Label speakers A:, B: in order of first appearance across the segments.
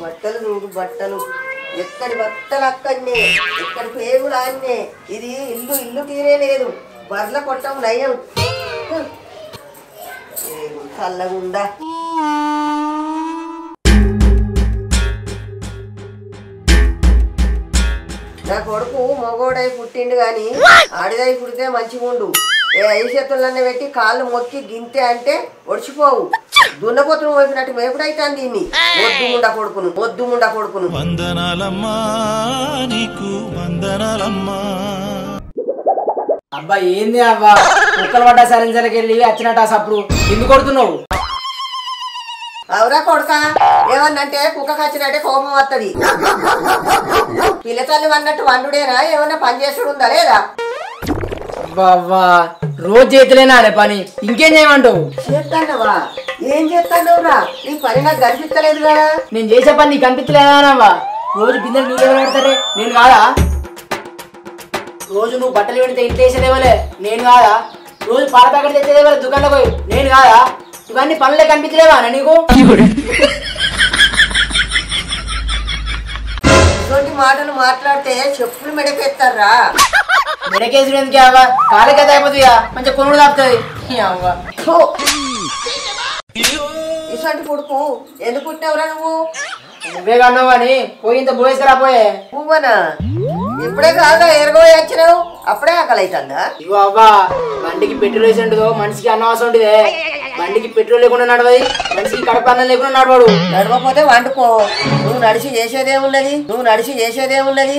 A: బట్టలు చూడు బట్టలు ఎక్కడి బట్టలు అక్కడనే ఎక్కడి పేగులు ఆన్నే ఇది ఇల్లు ఇల్లు తీరే లేదు బర్ల కొట్టం నయం చల్లగుందా నా కొడుకు మగోడై పుట్టిండు గాని ఆడిదై పుడితే మంచిగా ఉండు ఏ ఐషత్తులన్నీ పెట్టి కాళ్ళు మొక్కి గింతే అంటే ఒడిచిపోవు దున్నపోతును వైపునట్టు మేపుడైతే దీన్ని వద్దుముండ కొడుకును
B: వందనాలమ్మా నీకు వందనాలమ్మా.
C: అబ్బా ఏంది అవ్వా కుక్కలు పడ్డా సరింజలకి వెళ్ళి వచ్చినట్టు అసప్పుడు ఎందుకు కొడుతున్నావు?
A: అవురా కొడుక ఏమన్నంటే కుక్కకు వచ్చినట్టే కోపం వస్తుంది పిల్లతల్లి అన్నట్టు వండుడేనా ఏమన్నా పని చేసుడు ఉందా లేదా?
C: అవ్వా రోజు చేతులేనా అనే పని ఇంకేం చేయమంటావు?
A: చేస్తానవా ఏం చేస్తానవురా నీ పని నాకు కనిపించలేదు కదా.
C: నేను చేసే పని నీకు కనిపించలేదానవ్వా? రోజు బిందెలు నీళ్ళు ఎవరు పెడతారే నేను కాదా? రోజు నువ్వు బట్టలు పెడితే ఇంట్లో వేసేదేవలే నేను కాదా? రోజు పాల ప్యాకెట్ తెచ్చేదేవలే దుకాణంలో పోయి నేను కాదా? ఇవన్నీ పనులే కనిపించలేవా నీకు?
A: ఇటువంటి మాటలు మాట్లాడితే చెప్పులు మెడకెత్తారా?
C: మెడకేసుడు ఎందుకు అవ్వా? కాలకైతే అయిపోతుందిగా మంచిగా కొనుడు తాపుతుంది అవ్వా.
A: ఇటువంటి కొడుకు ఎందుకు పుట్టినవురా నువ్వు?
C: నువ్వే కన్నావు అని పోయి ఇంత పోయేసుకురా పోయే.
A: పువ్వనా ఇప్పుడే కాగా ఎరగోయి వచ్చినావు అప్పుడే ఆకలి అవుతుందా?
C: ఇగో అవ్వా బండికి పెట్రోల్ వేసి ఉండదు మనిషికి అన్నవాసం ఉంటుందే. బండికి పెట్రోల్ లేకుండా నడవది మనిషికి కడప అన్నం లేకుండా నడవడు.
A: నడవకపోతే వండుకో నువ్వు నడిచి చేసేదేమున్నది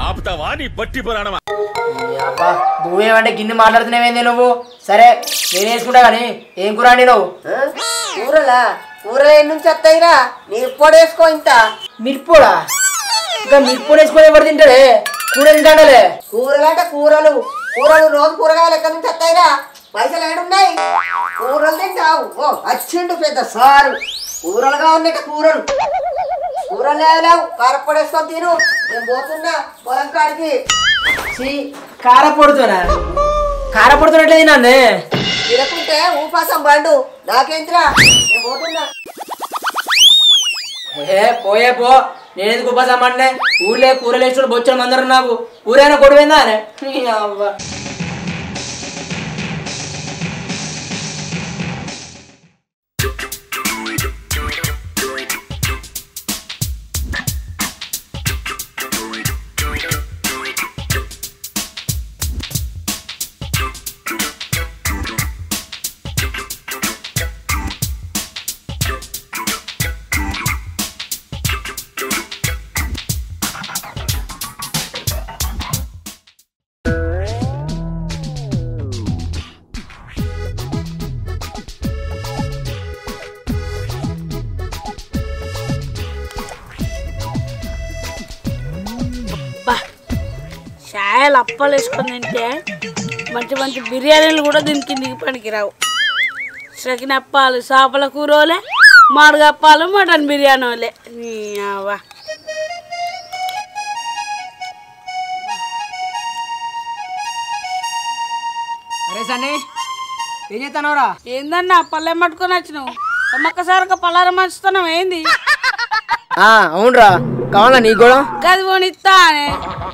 B: ఆపుతావా నీ బట్టి పురాణమా?
C: అబ్బా నువ్వేమంటే గిన్నె మాట్లాడుతున్నావేంది నువ్వు? సరే నేను వేసుకుంటా కానీ ఏం కూర అండి నువ్వు?
A: కూరలు ఎన్ని నుంచి వస్తాయిరా మిరప్పొడి వేసుకో. ఇంత
C: మిరప్పొడా? ఇంకా మిరప్పొడి వేసుకొని ఎవరు తింటాడే? కూర ఎందుకు అంటలే?
A: కూరలంటే కూరలు రోజు కూరగాయలు ఎక్కడి నుంచి వస్తాయిరా? పైసలు ఏడున్నాయి? కూరలు తింటావు. ఓ వచ్చిండు పెద్ద సారు కూరలుగా ఉన్నట్టు కూరలు లేవు కారపొడి వేసుకొని తిను. నేను పోతున్నా పొలం కాడికి.
C: కారపొడుతున్నట్లేదు నన్ను
A: తినకుంటే ఊపాసం బండు నాకేంటిరా నేను పోతున్నా.
C: పోయే పో నేను ఎందుకు ఉపాసమ్మంటే ఊళ్ళే కూరలు వేసుకుని బొచ్చడం అందరు నాకు ఊరైనా కొడుపోయిందా అనే అవ్వ.
D: చాయలు అప్పాలు వేసుకొని తింటే మంచి మంచి బిర్యానీలు కూడా దీనికి కిందికి పనికిరావు. సకినప్పాలు చేపల కూరలే, మాడుగప్పాలు మటన్ బిర్యానీలే. అవ్వా
C: అరే సన్నీ ఏం చేస్తానవరా?
D: ఏందన్నా పళ్ళెం పట్టుకొని వచ్చినావు? ఒక్కసారిగా పళ్ళారం మంచుతున్నావు ఏంది?
C: అవునరా కావాలా నీకు కూడా?
D: గది పోనిస్తా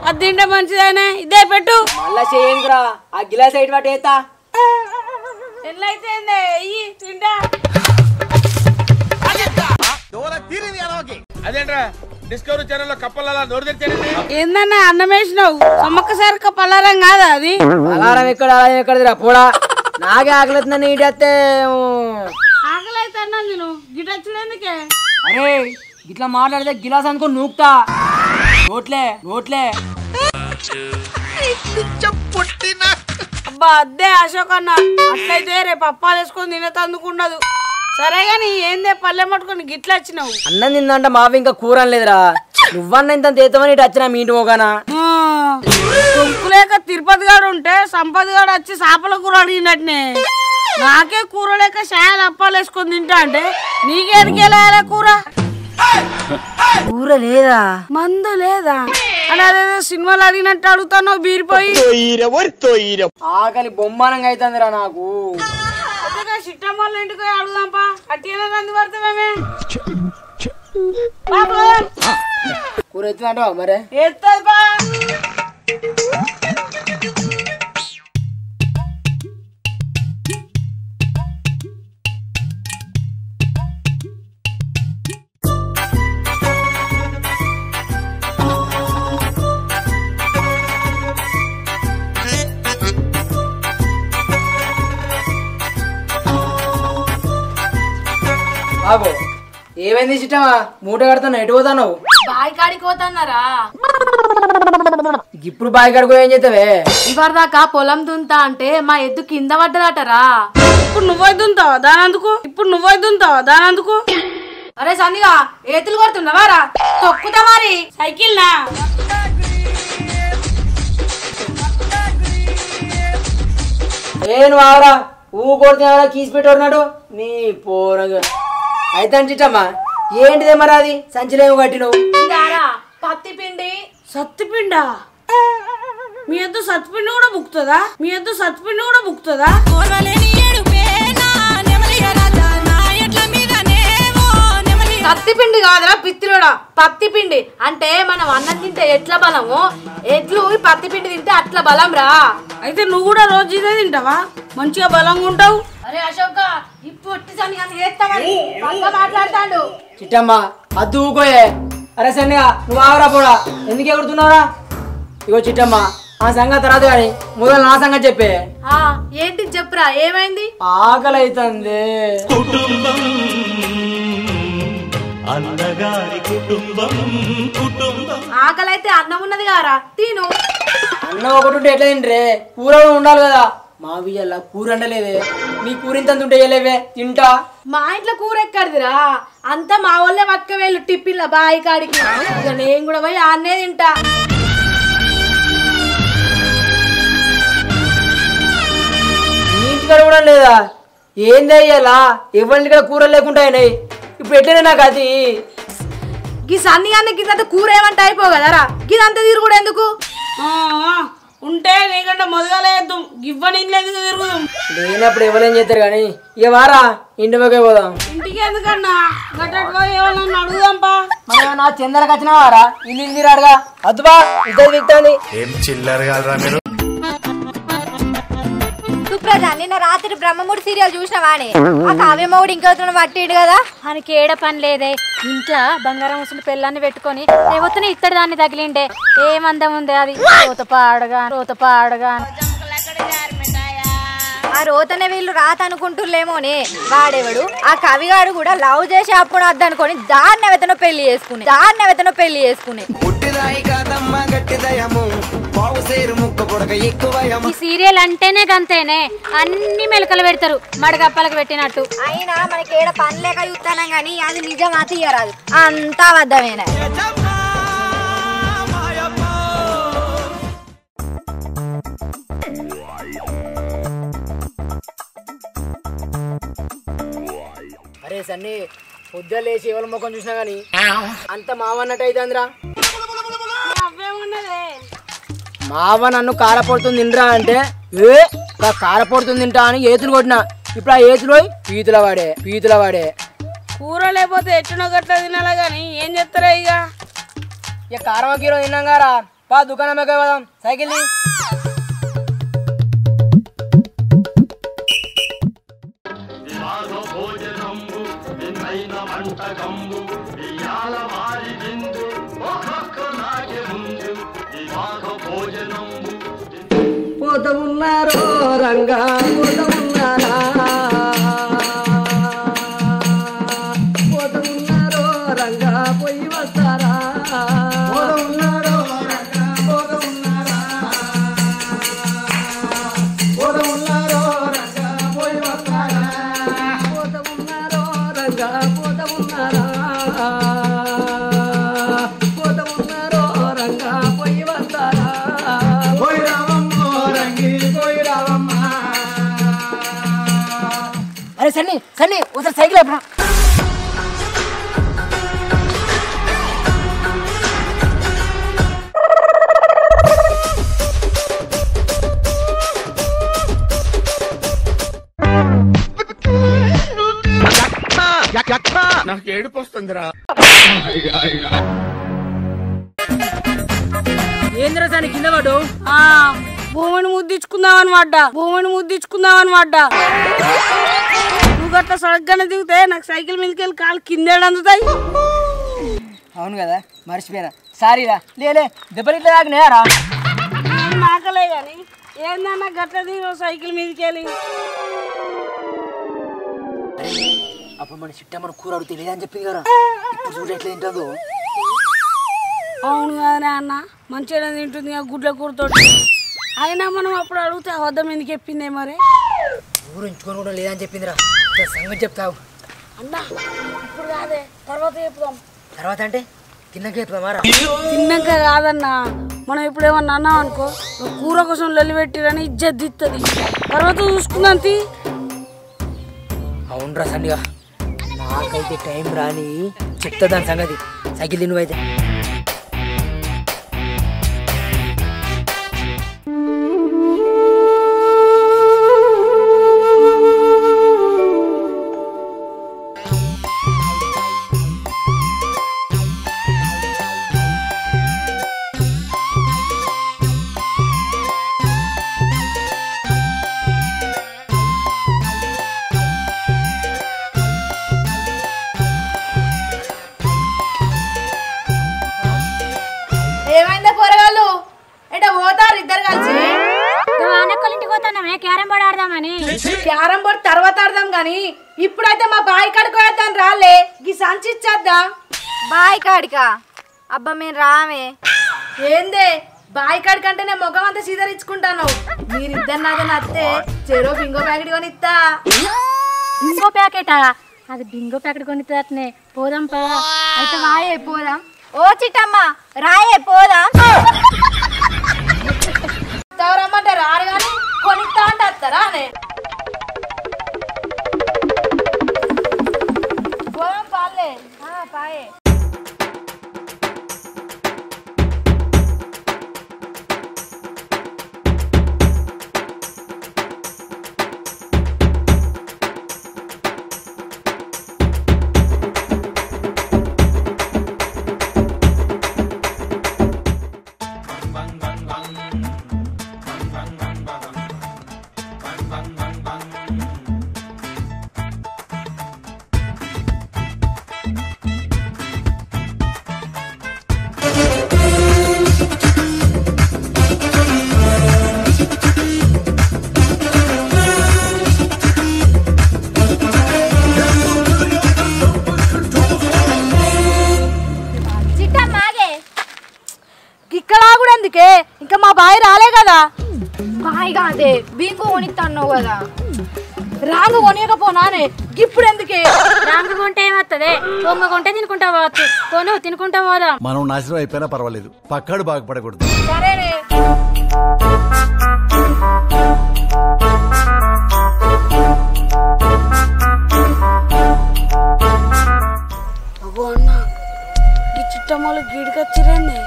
D: అది తింటే మంచిదేనే ఇదే పెట్టు.
C: మళ్ళా చేయండిరా ఆ గిలాస్ ఎయిట్ వాటి వేస్తా.
D: ఎట్లయితే తింటా.
B: అదేంట్రా డిస్కవరీ ఛానల్ లో కప్పల నోరు తెరిచేది
D: ఏందన్నా అన్నం వేసినావు? సమ్మక్కసారిగా పళ్ళారం కాదా అది?
C: అలారం ఎక్కడదిరా పోడా. నాకే ఆకలి అవుతుందని ఇటేస్తే
D: ఆకలి అయితే అన్నా నేను గిటచ్చుడు ఎందుకే?
C: అరే ఇట్లా మాట్లాడితే గిలాస్ అనుకుని నూకుతా. నోట్లే
D: అబ్బా అద్దే అశోక్ అన్న అట్లయితే రేపు అప్పాలు వేసుకొని తినేతందుకుండదు. సరే గాని ఏందే పల్లె పట్టుకొని గిట్లా వచ్చినావు?
C: అన్నం తిందంట మావి ఇంకా కూర లేదురా. నువ్వన్న ఇంత తేతామని ఇటు వచ్చినా మీ ఇంటి పోగానా?
D: లేక తిరుపతి గాడు ఉంటే సంపత్ గాడు వచ్చి చేపల కూర అడిగినట్టునే. నాకే కూర లేక చాయలు అప్పాలు వేసుకొని తింటా అంటే నీకేదికెళ్ళాలి కూర?
C: కూర లేదా?
D: మందు లేదా అని అదేదో సినిమాలు అడిగినట్టు అడుగుతాను బీరిపోయి.
C: ఆకలి బొమ్మానంగా అవుతుందిరా నాకు.
D: చిట్టమ్మ వాళ్ళ ఇంటికి అడుగుదాంపా అట్టినే రంది పడతామే.
C: కూర ఎత్తుదంటావా మరి?
D: ఎత్తది బా.
C: బాబు ఏమైంది చిట్టమా? మూట కడతాను, ఎటు పోతావు?
E: బాయి కాడికి పోతున్నారా?
C: ఇప్పుడు బావి కాడికి ఏం చేస్తావే?
E: ఇవరి దాకా పొలం దుంతా అంటే మా ఎద్దు కింద పడ్డదటరా.
D: ఇప్పుడు నువ్వైతుంటావా దానందుకు
E: అరే సన్నిగా ఏతులు కొడుతున్నావారా? తొక్కుతా మరి
D: సైకిల్ నా
C: నేను ఆవరా కొడుతున్నా కీసి పెట్టినాడు నీ పోరగా. అయితే చిట్టమ్మా ఏంటిదే మరి అది సంచిలేమో కట్టినవు?
E: ఇందారా పత్తి పిండి.
D: సత్తిపిండా? మీ ఎద్దు సత్తిపిండి కూడా బుక్తుందా?
E: పత్తి పిండి కాదురా పిత్తిలోడా, పత్తి పిండి అంటే మనం అన్నం తింటే ఎట్లా బలము, ఎడ్లు ఈ పత్తి పిండి తింటే అట్లా బలం రా.
D: అయితే నువ్వు కూడా రోజు ఇదే తింటావా? మంచిగా బలంగా ఉంటావు.
E: అరే అశోక ఇప్పుడు మాట్లాడతాడు.
C: చిట్టమ్మా అద్దు ఊకోయే. అరే సన్నిగా నువ్వు ఆవరా పోడా, ఎందుకు ఎగురుతున్నావురా? ఇగో చిట్టమ్మా ఆ సంగతి తర్వాత కానీ మొదలు నా సంగతి చెప్పే.
E: ఏంటి చెప్పురా, ఏమైంది?
C: ఆకలి అవుతుంది.
B: కుటుంబం అందగారి కుటుంబం.
E: ఆకలి అయితే అన్నం ఉన్నది కారా, తిను.
C: అన్నం ఒకటి ఉంటే ఎట్లా తింటే కూర ఉండాలి కదా. మా బియ్యల్లా కూర అండలేదే, నీ కూర ఇంత ఉంటే వేయలేవే తింటా.
E: మా ఇంట్లో కూర ఎక్కడిదిరా, అంతా మా వాళ్ళే పక్క వేళ్ళు టిఫిన్ల బాయి కాడికి. ఇక నేను కూడా పోయి అన్నే తింటా.
C: నీ ఇంటికాడ కూడా లేదా? ఏంది అయ్యాలా ఎవరింటికాడ కూర లేకుండా అయినాయి. ఇప్పుడు ఎట్లనే నాకు అది
E: గీ సన్ని అన్న గిదంతా కూర ఏమంటే అయిపో కదరా, గిదంతా తిరుగుడు ఎందుకు?
D: ఉంటే నీకంటే మొదలలేదు గివ్వని ఇంట్లోకి తిరుగుదాం.
C: లేనప్పుడు ఎవరేం చేస్తారు కానీ ఇక వారా ఇంటి పోకే పోదాం.
D: ఇంటికి ఎందుకన్నా గట్ట ఎవరన్నా అడుగుదాంపా.
C: నా చందరకు వచ్చిన వారా ఇల్లు తిరాడుగా అద్దుబా ఇద్దరు తిరుగుతాంది.
B: ఏం చిల్లర కాదురా మీరు.
F: సుప్రజ నిన్న రాత్రి బ్రహ్మముడి సీరియల్ చూసినవానే? ఆ కావ్యమౌడు ఇంకెవరితో పట్టిడు కదా. ఆయనకి ఏడ పని లేదే, ఇంట్లో బంగారం ముసులు పెళ్ళాన్ని పెట్టుకొని లేకపోతే ఇత్తడి దాన్ని తగిలిండే. ఏమందం ఉంది అది, రోత పాడగా. ఆ రోతనే వీళ్ళు రాత అనుకుంటులేమోనే. వాడేవాడు ఆ కవిగాడు కూడా లవ్ చేసి అప్పుడు అద్దనుకొని దాన్ని ఎవతనో పెళ్లి చేసుకునే. ఈ సీరియల్ అంటేనే గంతేనే, అన్ని మెలకలు పెడతారు మడగప్పలకు పెట్టినట్టు. అయినా మనకి ఏడ పని లేక చూస్తానం గానీ అది నిజం తీయరాదు, అంతా అబద్ధమేనా.
C: అరే సన్ని పొద్దున లేచి ఎవరి ముఖం చూసినా గానీ అంత మావన్నట్టు అయితే అందరా. మావ నన్ను కారపడుతుంది తింటరా అంటే కారపడుతుంది తింటా అని ఏతులు కొట్టినా. ఇప్పుడు ఆ ఏతులు పోయి పీతుల వాడే.
D: కూర లేకపోతే ఎట్టునో గట్ల తినాలా గానీ ఏం చెప్తారా?
C: ఇక కారం కీరో తిన్నాం గారా, పా దుకాణం పోదాం. సైకిల్
A: పోత ఉన్నారో రంగా పోత ఉన్నారా, పోత ఉన్నారో రంగా పోయి వస్తారా, పోత ఉన్నారో రంగా పోత ఉన్నారా, పోత ఉన్నారో రంగా పోయి వస్తారా, పోత ఉన్నారో రంగా పోత ఉన్నారా, పోత ఉన్నారో రంగా పోయి వస్తారా.
C: అరే సన్ని ఒకసారి సైకిల్ అయిపోయినా.
B: నాకు ఏడుపు వస్తుందిరా.
C: ఏంద్రా సాని కింద పడ్డు?
D: భూమిని ముద్దించుకుందామని పడ్డా నువ్వు గట్లా సడగ్గానే దిగితే నాకు సైకిల్ మీదకి వెళ్ళి కాలు కిందేడు అందుతాయి.
C: అవును కదా మర్చిపోయినా, సారీరా. లేలే దెబ్బలు ఇట్లా తాకినాయారా?
D: నాకలే కానీ ఏందన్నా గట్ల దిగు సైకిల్ మీదకి వెళ్ళి.
C: అప్పుడు మన చిట్టమ్మ కూర అడుగు తెలియదని చెప్పింది కదా, ఇప్పుడు చూడు ఎట్లా తింటుందో.
D: అవును కదనే అన్న, మంచిగా తింటుంది గుడ్ల కూరతోటి. అయినా మనం అప్పుడు అడిగితే అబద్ధం ఎందుకు చెప్పిందే మరి?
C: ఊరు ఎంచుకొని కూడా లేదని చెప్పిందిరా. సంగతి చెప్తావు
D: అన్నా, ఇప్పుడు కాదే తర్వాత చెప్తాం.
C: తర్వాత అంటే తిన్నాక చెప్తామారా?
D: తిన్నాక కాదన్నా, మనం ఇప్పుడు ఏమన్నా అన్నాం అనుకో, కూర కోసం లొల్లి పెట్టిరని ఇజ్జత్ దిస్తుంది. తర్వాత చూసుకుందాం.
C: అవునరా సండిగా, నాకైతే టైం రాని చెప్తా దాని సంగతి. సైకిల్ నువ్వైతే
E: ఏమైందా పోరగాళ్ళు? ఎట పోతారు ఇద్దరు కలిసి?
F: ఇంటికి పోతానమే క్యారం బోర్డ్ ఆడదామని.
E: క్యారం బోర్డ్ తర్వాత ఆడదాం గాని ఇప్పుడైతే మా బాయి కాడికి పోయేద్దాం రాలే. ఈ సంచి ఇచ్చేద్దాం.
F: బాయ్ కాడికా? అబ్బా మేము రామే.
E: ఏందే బాయి కాడికి అంటే నేను ముఖం అంతా సీదరించుకుంటాను. మీరిద్దరు నాకు నచ్చితే చెరో బింగో ప్యాకెట్ కొనిస్తా.
F: బింగో ప్యాకెటా? అది బింగో ప్యాకెట్ కొనిస్తేనే పోదాం పా. అయితే వాయే పోదాం. ఓ చిట్టమ్మ రాయే పోదాం.
E: రమ్మంటే రారు కానీ కొనిస్తా అంటే వస్తారా అనే పోదాం పాలే. పాయే ఇంకా మా బాయ్ రాలే కదా.
F: బాయ్ కాదే బింగో కొనిస్తాను కదా.
E: రాంగు కొనియకపోనానే ఇప్పుడు ఎందుకే?
F: రాంగు కొంటే ఏమవుతుంది? బొమ్మ కొంటే తినుకుంటా పోవచ్చు. కొను తినుకుంటా పోదాం.
G: మనం నాశనం అయిపోయినా పర్వాలేదు, పక్కాడు బాగుపడకూడదు.
E: సరేనే.
D: అగో అన్న, ఈ చిట్టమ్మలు గీడికొచ్చిరండి.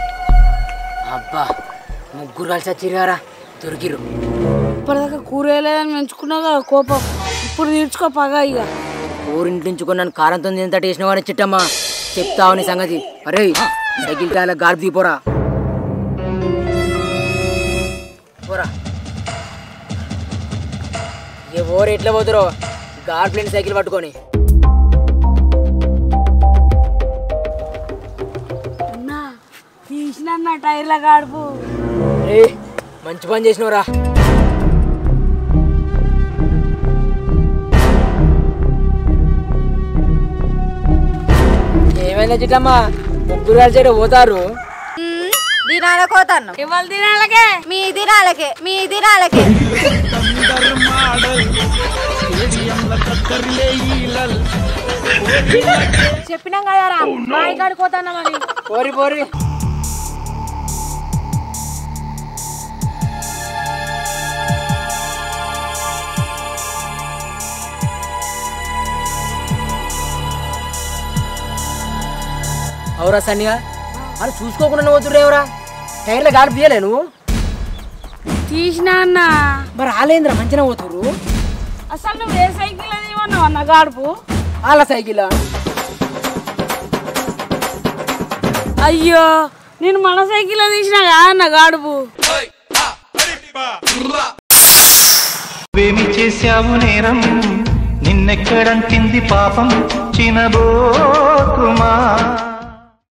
C: అబ్బా ముగ్గురు కలిసి వచ్చిరారా, దొరికిరు.
D: ఇప్పటిదాకా కూర వేయలేదని పెంచుకున్నా కదా కోపం, ఇప్పుడు తీర్చుకో పగా. ఇక
C: ఊరింటి నుంచి కొన్నాను కారంతో ఎంత టేసిన వాడిని చిట్టమ్మా. చెప్తావు నీ సంగతి. అరే సైకిల్ టైర్ల గార్పు దిగిపోరా. పోరా ఏ ఓరు ఎట్లా పోతురో గార్పు లేని సైకిల్ పట్టుకొని.
D: అన్నా తీసిన టైర్ల గాడుపు.
C: ఏ మంచి పని చేసినవురా. ఏమైందా చిట్టమ్మా, ముగ్గురు కలిసి పోతారు?
F: దినాలకు పోతాను.
D: ఇవాళ దినాలకే
F: మీ దినాలకే
E: చెప్పినాం కదరా బాయి కాడికి పోతాన్నామని.
C: పోరి పోరి. అవురా సన్నిగా, అని చూసుకోకుండా పోతుర్రు ఎవరా? టైర్లో గాడి తీయలే నువ్వు?
D: తీసినా అన్న.
C: మరి ఆలేంద్ర మంచిగా పోతుర్రు.
D: అసలు నువ్వు ఏ సైకిల్ అది ఉన్నావు అన్న గాడుపు?
C: వాళ్ళ సైకిల్
D: అయ్యో నేను మన సైకిల్ తీసినా నా గాడుపు
B: ఏమి చేశావు నేరం నిన్నెక్కడంటింది పాపం చినబోకుమా